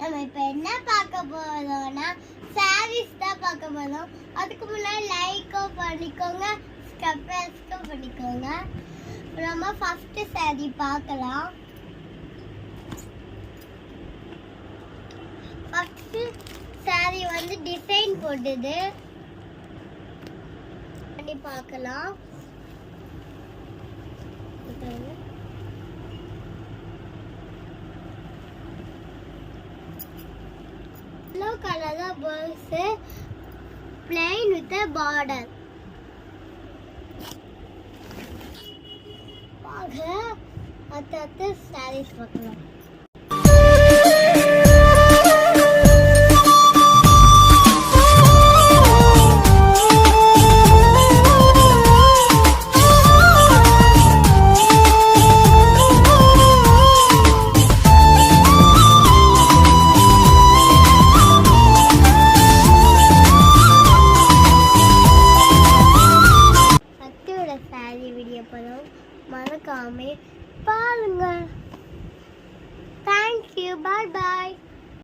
நம்ம இப்போ என்ன பார்க்க போறோம்னா சாரீஸ் தான் பார்க்க போறோம். அதுக்கு முன்னாடி லைக்கும் பண்ணிக்கோங்க, சப்ஸ்கிரைபும் பண்ணிக்கோங்க. நம்ம ஃபர்ஸ்ட் சாரி பார்க்கலாம். ஃபர்ஸ்ட் சாரி வந்து டிசைன் போட்டது பண்ணி பார்க்கலாம். Yellow color the birds plain with a border. பாருங்க அத்த sarees பார்க்கலாம். வீடியோ படம் மறக்காம பாருங்க. தேங்க்யூ, பாய் பாய்.